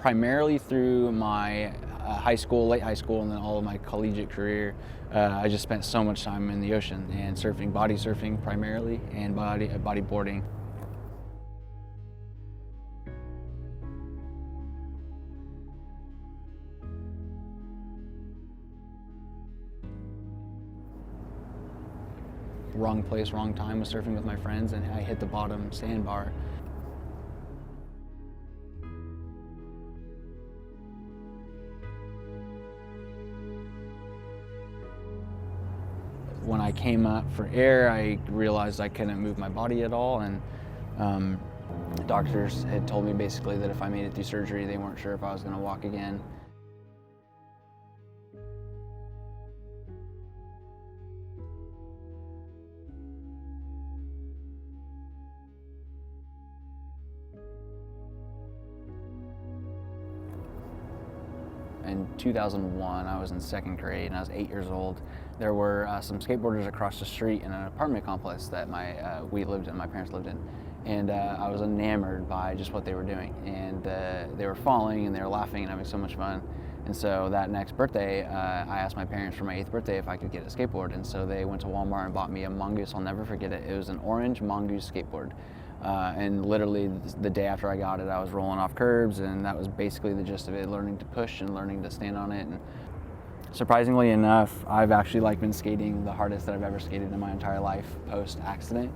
primarily through my high school, late high school, and then all of my collegiate career. I just spent so much time in the ocean and surfing, body surfing primarily, and bodyboarding. Wrong place, wrong time. Was surfing with my friends and I hit the bottom sandbar. When I came up for air, I realized I couldn't move my body at all, and doctors had told me basically that if I made it through surgery, they weren't sure if I was going to walk again. In 2001, I was in second grade and I was 8 years old. There were some skateboarders across the street in an apartment complex that my parents lived in. And I was enamored by just what they were doing. And they were falling and they were laughing and having so much fun. And so that next birthday, I asked my parents for my 8th birthday if I could get a skateboard. And so they went to Walmart and bought me a Mongoose. I'll never forget it. It was an orange Mongoose skateboard. And literally the day after I got it, I was rolling off curbs, and that was basically the gist of it, learning to push and learning to stand on it. And surprisingly enough, I've actually been skating the hardest that I've ever skated in my entire life post-accident.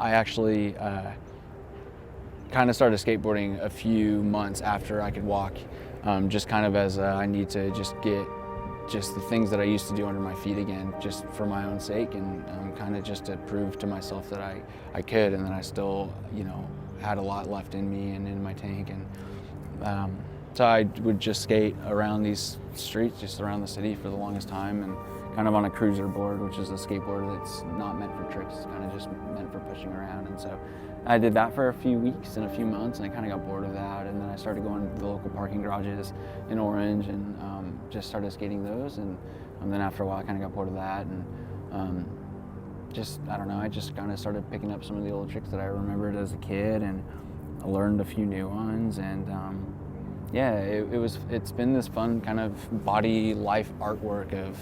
I actually kind of started skateboarding a few months after I could walk, just kind of as I need to just get the things that I used to do under my feet again, just for my own sake, and kind of just to prove to myself that I could, and that I still, had a lot left in me and in my tank. And so I would just skate around these streets, just around the city for the longest time, and kind of on a cruiser board, which is a skateboard that's not meant for tricks, it's kind of just meant for pushing around. And so I did that for a few weeks and a few months, and I kind of got bored of that. And then I started going to the local parking garages in Orange and just started skating those. And then after a while, I kind of got bored of that. And I don't know, I just kind of started picking up some of the old tricks that I remembered as a kid, and I learned a few new ones. And yeah, it's been this fun kind of body life artwork of,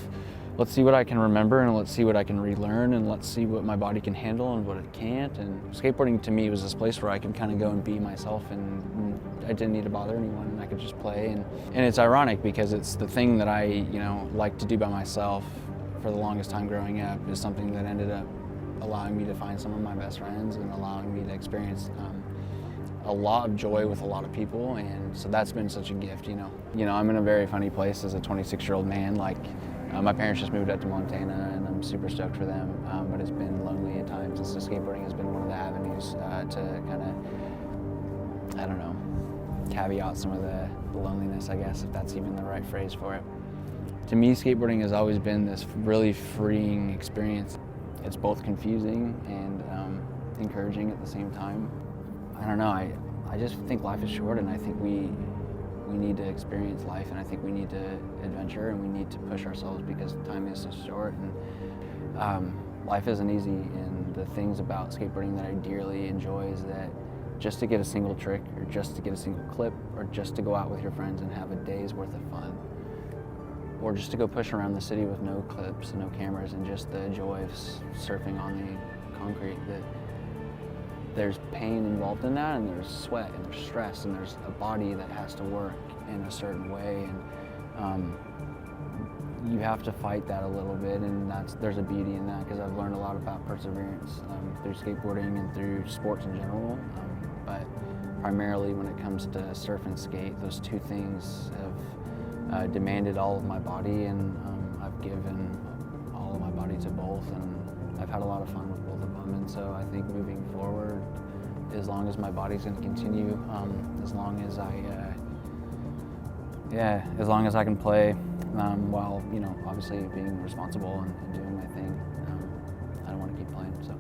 let's see what I can remember, and let's see what I can relearn, and let's see what my body can handle and what it can't. And skateboarding to me was this place where I could kind of go and be myself, and I didn't need to bother anyone, and I could just play. And it's ironic because it's the thing that I like to do by myself for the longest time growing up is something that ended up allowing me to find some of my best friends and allowing me to experience a lot of joy with a lot of people. And so that's been such a gift. I'm in a very funny place as a 26-year-old man. My parents just moved out to Montana, and I'm super stoked for them, but it's been lonely at times, and so skateboarding has been one of the avenues to kind of, I don't know, caveat some of the loneliness, I guess, if that's even the right phrase for it. To me, skateboarding has always been this really freeing experience. It's both confusing and encouraging at the same time. I don't know, I just think life is short, and I think we need to experience life, and I think we need to adventure, and we need to push ourselves because time is so short. And life isn't easy, and the things about skateboarding that I dearly enjoy is that just to get a single trick, or just to get a single clip, or just to go out with your friends and have a day's worth of fun, or just to go push around the city with no clips and no cameras, and just the joy of surfing on the concrete, that there's pain involved in that, and there's sweat, and there's stress, and there's a body that has to work in a certain way, and you have to fight that a little bit, and there's a beauty in that, because I've learned a lot about perseverance through skateboarding and through sports in general, but primarily when it comes to surf and skate, those two things have demanded all of my body, and I've given all of my body to both, and I've had a lot of fun with both of them. And so I think moving forward, as long as my body's going to continue, as long as I can play while obviously being responsible and doing my thing, I don't want to keep playing. So.